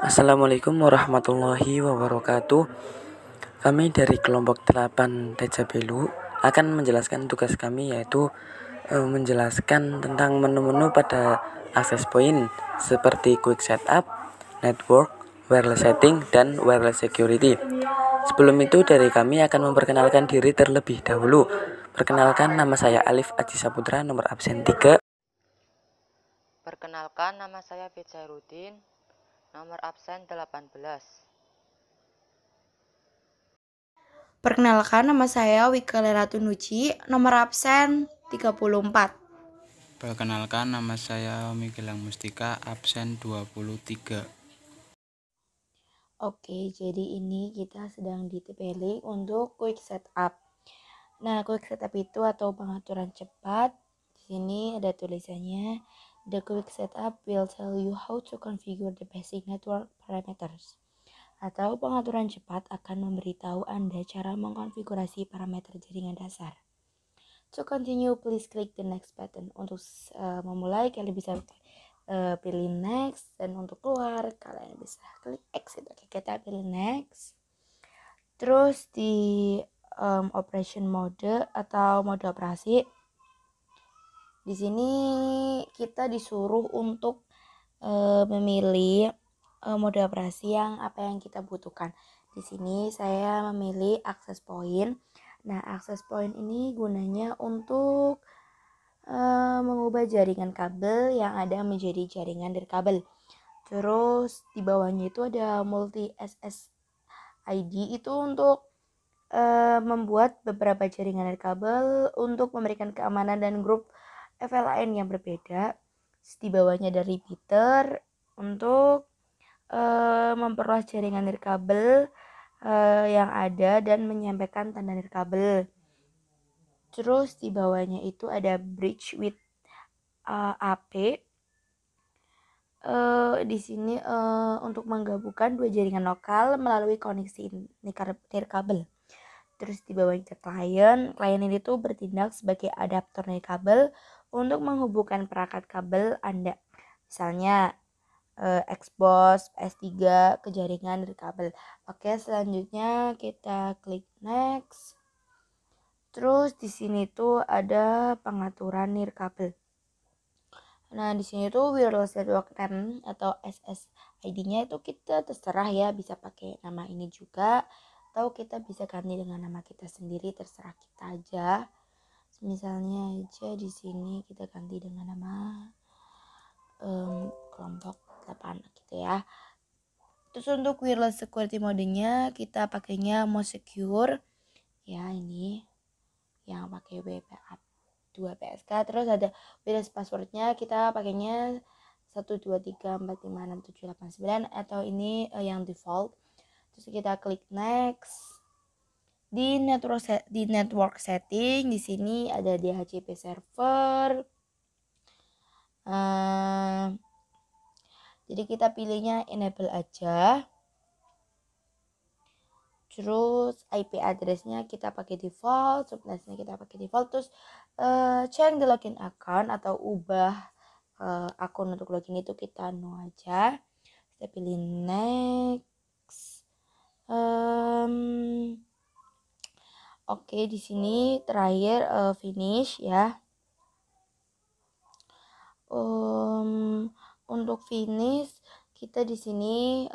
Assalamualaikum warahmatullahi wabarakatuh. Kami dari kelompok 8 Tejabelu akan menjelaskan tugas kami, yaitu menjelaskan tentang menu-menu pada access point seperti quick setup, network, wireless setting, dan wireless security. Sebelum itu dari kami akan memperkenalkan diri terlebih dahulu. Perkenalkan, nama saya Alif Aji Saputra, nomor absen 3. Perkenalkan, nama saya Fitzairuddin, nomor absen 18. Perkenalkan, nama saya Wika Leratunuci, nomor absen 34. Perkenalkan, nama saya Migilang Mustika, absen 23. Oke, jadi ini kita sedang di TP-Link untuk quick setup. Nah, quick setup itu atau pengaturan cepat. Di sini ada tulisannya, the quick setup will tell you how to configure the basic network parameters. Atau pengaturan cepat akan memberitahu Anda cara mengkonfigurasi parameter jaringan dasar. To continue, please click the next button. Untuk memulai, kalian bisa pilih next, dan untuk keluar kalian bisa klik exit. Oke, kita pilih next. Terus di operation mode atau mode operasi, di sini kita disuruh untuk memilih mode operasi yang kita butuhkan. Di sini saya memilih access point. Nah, access point ini gunanya untuk mengubah jaringan kabel yang ada menjadi jaringan nirkabel. Terus di bawahnya itu ada multi SSID, itu untuk membuat beberapa jaringan nirkabel untuk memberikan keamanan dan grup FLAN yang berbeda. Terus di bawahnya ada repeater untuk memperluas jaringan nirkabel yang ada dan menyampaikan tanda nirkabel. Terus di bawahnya itu ada bridge with AP. Di sini untuk menggabungkan dua jaringan lokal melalui koneksi nirkabel. Terus di bawahnya client ini tuh bertindak sebagai adaptor nirkabel untuk menghubungkan perangkat kabel Anda. Misalnya Xbox, PS3 ke jaringan nirkabel. Oke, selanjutnya kita klik next. Terus di sini tuh ada pengaturan nirkabel. Nah, di sini tuh wireless network name atau SSID-nya itu kita terserah ya, bisa pakai nama ini juga atau kita bisa ganti dengan nama kita sendiri, terserah kita aja. Misalnya aja di sini kita ganti dengan nama kelompok 8 gitu ya. Terus untuk wireless security modenya kita pakainya Most Secure ya, ini yang pakai WPA2 PSK. Terus ada wireless passwordnya kita pakainya 123456789 atau ini yang default. Terus kita klik next. Di network setting di sini ada DHCP server. Jadi kita pilihnya enable aja. Terus IP address-nya kita pakai default, subnetnya kita pakai default. Terus change the login account atau ubah akun untuk login itu kita no aja. Kita pilih next. Oke, di sini terakhir finish ya. Untuk finish kita di sini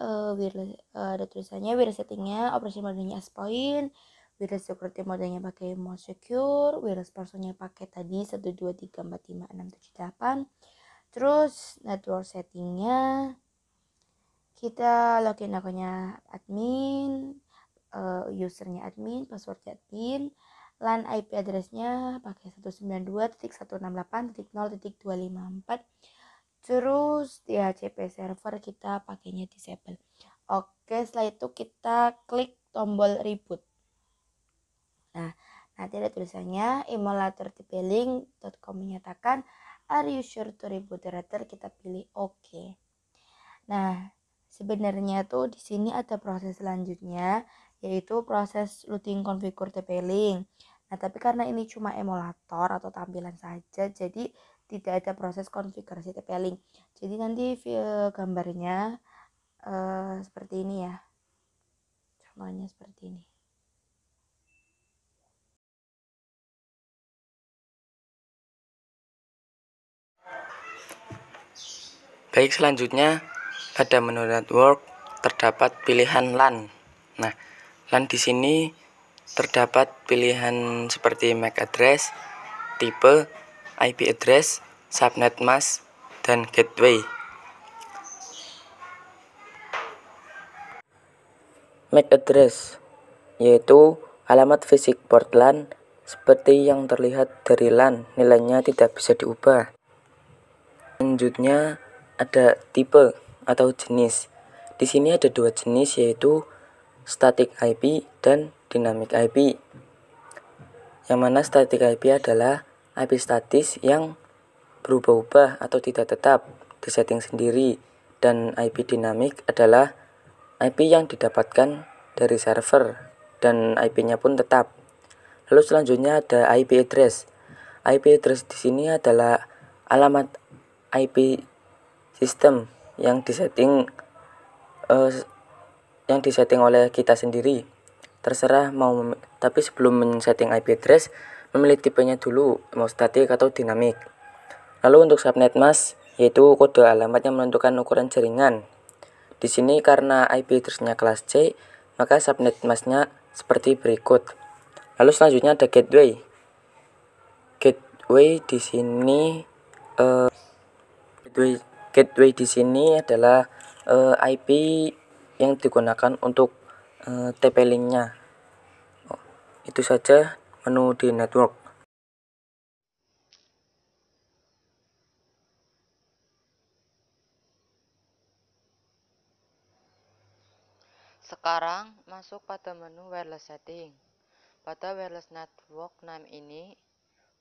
ada tulisannya wireless settingnya, operation modenya S-point, wireless security modenya pakai most secure, wireless passwordnya pakai tadi 123456788. Terus network settingnya kita login akunnya admin, usernya admin, passwordnya admin, LAN IP addressnya pakai 192.168.0.254. Terus DHCP server kita pakainya disable. Oke, setelah itu kita klik tombol reboot. Nah, nanti ada tulisannya emulator TP-Link.com menyatakan are you sure to reboot the router, kita pilih oke. Nah, sebenarnya tuh di sini ada proses selanjutnya, yaitu proses loading configure TP-Link. Nah, tapi karena ini cuma emulator atau tampilan saja, jadi tidak ada proses konfigurasi TP-Link. Jadi nanti gambarnya seperti ini ya. Contohnya seperti ini. Baik, selanjutnya pada menu network terdapat pilihan LAN. Nah, LAN di sini terdapat pilihan seperti MAC address, tipe, IP address, subnet mask, dan gateway. MAC address yaitu alamat fisik port LAN seperti yang terlihat dari LAN, nilainya tidak bisa diubah. Selanjutnya ada tipe atau jenis. Di sini ada dua jenis, yaitu static IP dan dynamic IP. Yang mana static IP adalah IP statis yang berubah-ubah atau tidak tetap, disetting sendiri, dan IP dynamic adalah IP yang didapatkan dari server dan IP-nya pun tetap. Lalu selanjutnya ada IP address. IP address di sini adalah alamat IP sistem yang disetting oleh kita sendiri. Terserah tapi sebelum men-setting IP address, memilih tipenya dulu, mau statik atau dinamik. Lalu untuk subnet mask yaitu kode alamat yang menentukan ukuran jaringan. Di sini karena IP address-nya kelas C, maka subnet mask-nya seperti berikut. Lalu selanjutnya ada gateway. Gateway di sini gateway di sini adalah IP yang digunakan untuk TP-Link-nya. Itu saja menu di network. Sekarang masuk pada menu wireless setting. Pada wireless network name ini,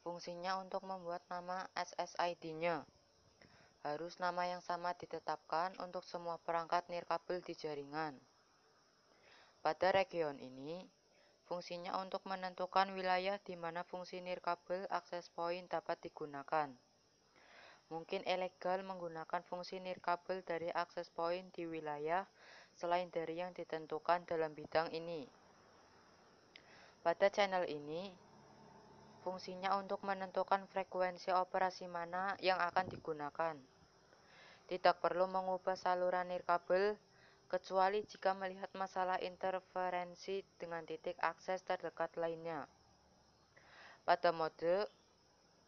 fungsinya untuk membuat nama SSID-nya. Harus nama yang sama ditetapkan untuk semua perangkat nirkabel di jaringan. Pada region ini, fungsinya untuk menentukan wilayah di mana fungsi nirkabel access point dapat digunakan. Mungkin ilegal menggunakan fungsi nirkabel dari access point di wilayah selain dari yang ditentukan dalam bidang ini. Pada channel ini, fungsinya untuk menentukan frekuensi operasi mana yang akan digunakan. Tidak perlu mengubah saluran nirkabel, kecuali jika melihat masalah interferensi dengan titik akses terdekat lainnya. Pada mode,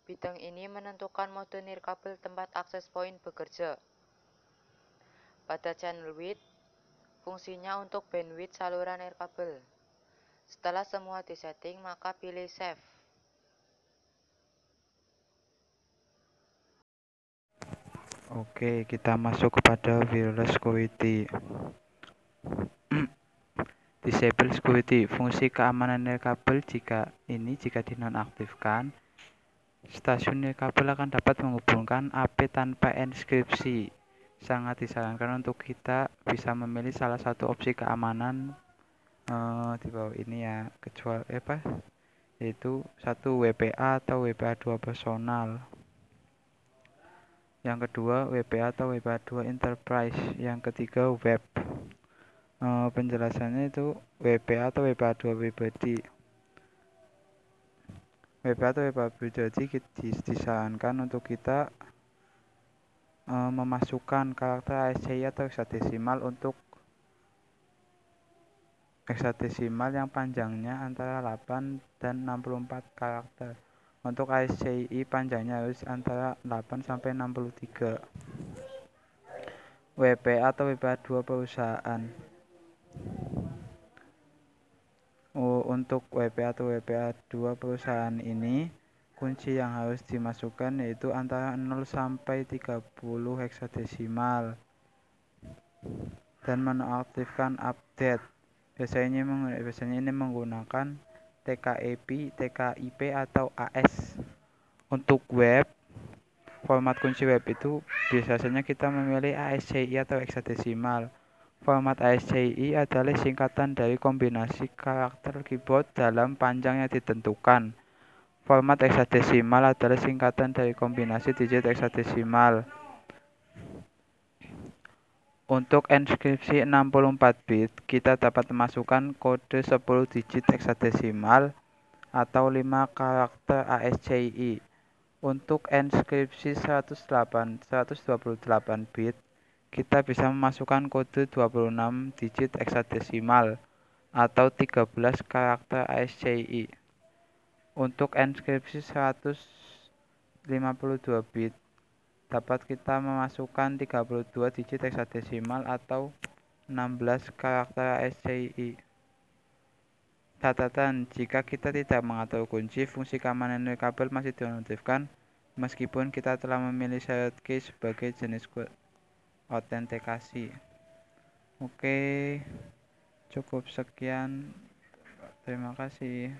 bidang ini menentukan mode nirkabel tempat akses point bekerja. Pada channel width, fungsinya untuk bandwidth saluran nirkabel. Setelah semua disetting, maka pilih Save. Oke, kita masuk kepada wireless security. Disable security, fungsi keamanan nirkabel jika dinonaktifkan, stasiun nirkabel akan dapat menghubungkan AP tanpa enkripsi. Sangat disarankan untuk kita bisa memilih salah satu opsi keamanan di bawah ini ya, yaitu satu WPA atau WPA 2 personal. Yang kedua WPA atau WPA 2 enterprise. Yang ketiga web. Penjelasannya itu WPA atau WPA 2 pribadi. WPA atau WPA pribadi disarankan untuk kita memasukkan karakter ASCII atau hexadesimal untuk hexadesimal yang panjangnya antara 8 dan 64 karakter. Untuk ASCII panjangnya harus antara 8 sampai 63. WPA atau WPA 2 perusahaan. Untuk WPA atau WPA 2 perusahaan ini, kunci yang harus dimasukkan yaitu antara 0 sampai 30 hexadesimal dan menonaktifkan update. Biasanya ini menggunakan TKIP, atau AS. Untuk web, format kunci web itu biasanya kita memilih ASCII atau hexadesimal. Format ASCII adalah singkatan dari kombinasi karakter keyboard dalam panjang yang ditentukan. Format hexadesimal adalah singkatan dari kombinasi digit hexadesimal. Untuk inskripsi 64 bit, kita dapat memasukkan kode 10 digit heksadesimal atau 5 karakter ASCII. Untuk inskripsi 128 bit, kita bisa memasukkan kode 26 digit heksadesimal atau 13 karakter ASCII. Untuk inskripsi 152 bit, dapat kita memasukkan 32 digit heksadesimal atau 16 karakter ASCII. Catatan, jika kita tidak mengatur kunci, fungsi keamanan nirkabel masih dinonaktifkan meskipun kita telah memilih syarat key sebagai jenis kode autentikasi. Oke, cukup sekian. Terima kasih.